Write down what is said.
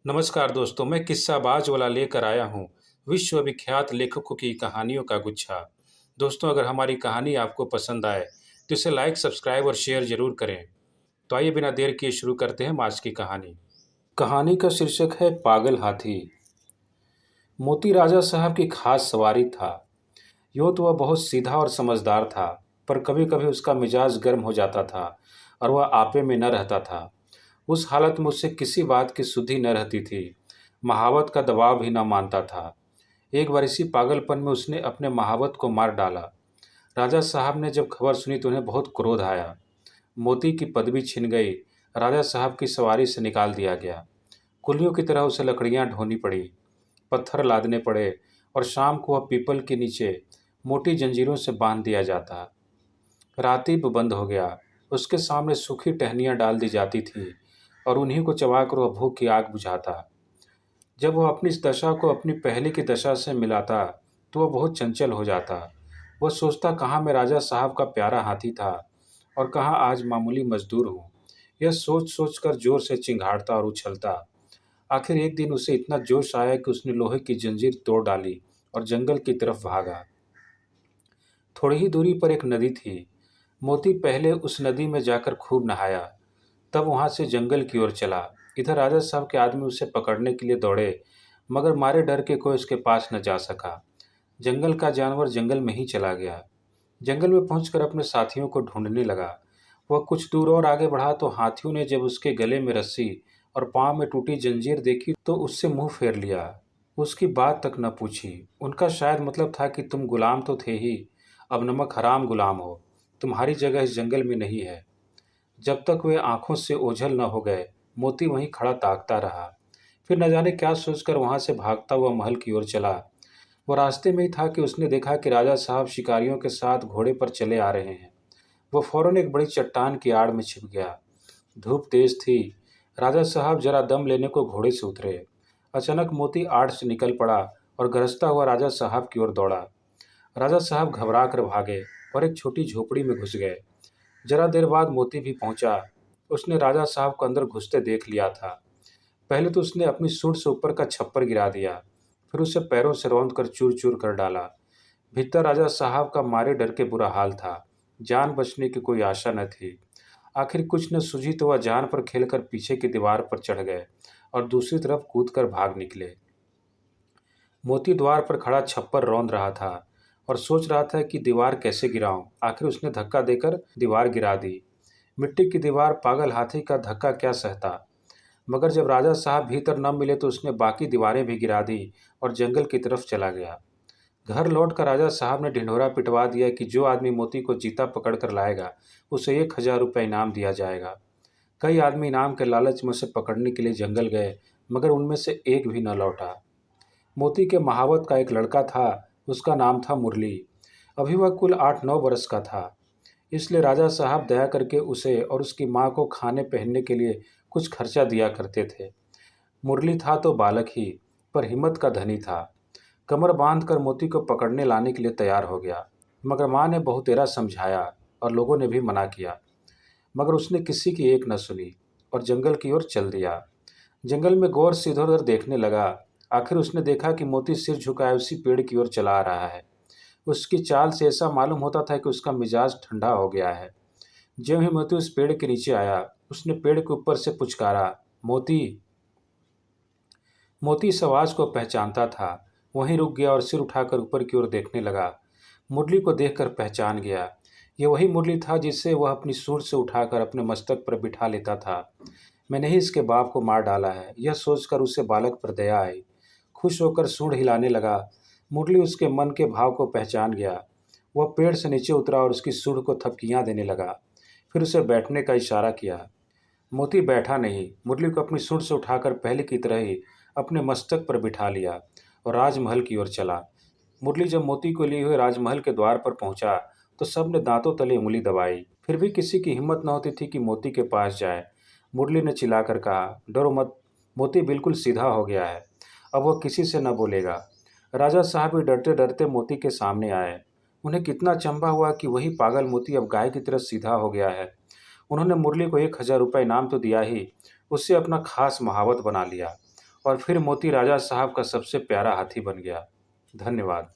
नमस्कार दोस्तों, मैं किस्साबाज वाला लेकर आया हूँ विश्व विख्यात लेखकों की कहानियों का गुच्छा। दोस्तों, अगर हमारी कहानी आपको पसंद आए तो इसे लाइक, सब्सक्राइब और शेयर जरूर करें। तो आइए बिना देर किए शुरू करते हैं आज की कहानी। कहानी का शीर्षक है पागल हाथी। मोती राजा साहब की खास सवारी था। यूँ तो वह बहुत सीधा और समझदार था, पर कभी कभी उसका मिजाज गर्म हो जाता था और वह आपे में न रहता था। उस हालत में उससे किसी बात की सुधि न रहती थी। महावत का दबाव भी न मानता था। एक बार इसी पागलपन में उसने अपने महावत को मार डाला। राजा साहब ने जब खबर सुनी तो उन्हें बहुत क्रोध आया। मोती की पदवी छिन गई। राजा साहब की सवारी से निकाल दिया गया। कुल्लियों की तरह उसे लकड़ियां ढोनी पड़ी, पत्थर लादने पड़े और शाम को वह पीपल के नीचे मोटी जंजीरों से बांध दिया जाता। रातीब बंद हो गया। उसके सामने सूखी टहनियाँ डाल दी जाती थीं और उन्हीं को चबाकर वह भूख की आग बुझाता। जब वह अपनी इस दशा को अपनी पहले की दशा से मिलाता तो वह बहुत चंचल हो जाता। वह सोचता, कहाँ मैं राजा साहब का प्यारा हाथी था और कहाँ आज मामूली मजदूर हूँ। यह सोच सोच कर जोर से चिंघाड़ता और उछलता। आखिर एक दिन उसे इतना जोश आया कि उसने लोहे की जंजीर तोड़ डाली और जंगल की तरफ भागा। थोड़ी ही दूरी पर एक नदी थी। मोती पहले उस नदी में जाकर खूब नहाया, तब वहां से जंगल की ओर चला। इधर राजा साहब के आदमी उसे पकड़ने के लिए दौड़े, मगर मारे डर के कोई उसके पास न जा सका। जंगल का जानवर जंगल में ही चला गया। जंगल में पहुंचकर अपने साथियों को ढूंढने लगा। वह कुछ दूर और आगे बढ़ा तो हाथियों ने जब उसके गले में रस्सी और पांव में टूटी जंजीर देखी तो उससे मुंह फेर लिया। उसकी बात तक न पूछी। उनका शायद मतलब था कि तुम गुलाम तो थे ही, अब नमक हराम गुलाम हो। तुम्हारी जगह इस जंगल में नहीं है। जब तक वे आंखों से ओझल न हो गए, मोती वहीं खड़ा ताकता रहा। फिर न जाने क्या सोचकर वहां से भागता हुआ महल की ओर चला। वह रास्ते में ही था कि उसने देखा कि राजा साहब शिकारियों के साथ घोड़े पर चले आ रहे हैं। वह फौरन एक बड़ी चट्टान की आड़ में छिप गया। धूप तेज थी। राजा साहब जरा दम लेने को घोड़े से उतरे। अचानक मोती आड़ से निकल पड़ा और गरजता हुआ राजा साहब की ओर दौड़ा। राजा साहब घबरा कर भागे और एक छोटी झोपड़ी में घुस गए। जरा देर बाद मोती भी पहुंचा। उसने राजा साहब को अंदर घुसते देख लिया था। पहले तो उसने अपनी सूंड से ऊपर का छप्पर गिरा दिया, फिर उसे पैरों से रौंद कर चूर चूर कर डाला। भीतर राजा साहब का मारे डर के बुरा हाल था। जान बचने की कोई आशा न थी। आखिर कुछ न सूझी तो वह जान पर खेलकर पीछे की दीवार पर चढ़ गए और दूसरी तरफ कूदकर भाग निकले। मोती द्वार पर खड़ा छप्पर रौंद रहा था और सोच रहा था कि दीवार कैसे गिराऊं। आखिर उसने धक्का देकर दीवार गिरा दी। मिट्टी की दीवार पागल हाथी का धक्का क्या सहता। मगर जब राजा साहब भीतर न मिले तो उसने बाकी दीवारें भी गिरा दी और जंगल की तरफ चला गया। घर लौटकर राजा साहब ने ढिंढोरा पिटवा दिया कि जो आदमी मोती को जीता पकड़ कर लाएगा उसे 1,000 रुपये इनाम दिया जाएगा। कई आदमी इनाम के लालच में उसे पकड़ने के लिए जंगल गए, मगर उनमें से एक भी न लौटा। मोती के महावत का एक लड़का था। उसका नाम था मुरली। अभी वह कुल 8-9 बरस का था। इसलिए राजा साहब दया करके उसे और उसकी माँ को खाने पहनने के लिए कुछ खर्चा दिया करते थे। मुरली था तो बालक ही, पर हिम्मत का धनी था। कमर बांधकर मोती को पकड़ने लाने के लिए तैयार हो गया। मगर माँ ने बहुतेरा समझाया और लोगों ने भी मना किया, मगर उसने किसी की एक न सुनी और जंगल की ओर चल दिया। जंगल में गौर से इधर उधर देखने लगा। आखिर उसने देखा कि मोती सिर झुकाए उसी पेड़ की ओर चला आ रहा है। उसकी चाल से ऐसा मालूम होता था कि उसका मिजाज ठंडा हो गया है। ज्यों ही मोती उस पेड़ के नीचे आया, उसने पेड़ के ऊपर से पुचकारा, मोती। मोती इस आवाज को पहचानता था। वहीं रुक गया और सिर उठाकर ऊपर की ओर देखने लगा। मुरली को देखकर पहचान गया। यह वही मुरली था जिसे वह अपनी सूंड से उठाकर अपने मस्तक पर बिठा लेता था। मैंने ही इसके बाप को मार डाला है, यह सोचकर उसे बालक पर दया आई। खुश होकर सूंड हिलाने लगा। मुरली उसके मन के भाव को पहचान गया। वह पेड़ से नीचे उतरा और उसकी सूंड को थपकियां देने लगा। फिर उसे बैठने का इशारा किया। मोती बैठा नहीं। मुरली को अपनी सूंड से उठाकर पहले की तरह ही अपने मस्तक पर बिठा लिया और राजमहल की ओर चला। मुरली जब मोती को लिए हुए राजमहल के द्वार पर पहुंचा तो सब ने दांतों तले उंगली दबाई। फिर भी किसी की हिम्मत न होती थी कि मोती के पास जाए। मुरली ने चिल्लाकर कहा, डरो मत, मोती बिल्कुल सीधा हो गया है, अब वह किसी से न बोलेगा। राजा साहब भी डरते डरते मोती के सामने आए। उन्हें कितना अचंभा हुआ कि वही पागल मोती अब गाय की तरह सीधा हो गया है। उन्होंने मुरली को 1,000 रुपये इनाम तो दिया ही, उससे अपना खास महावत बना लिया और फिर मोती राजा साहब का सबसे प्यारा हाथी बन गया। धन्यवाद।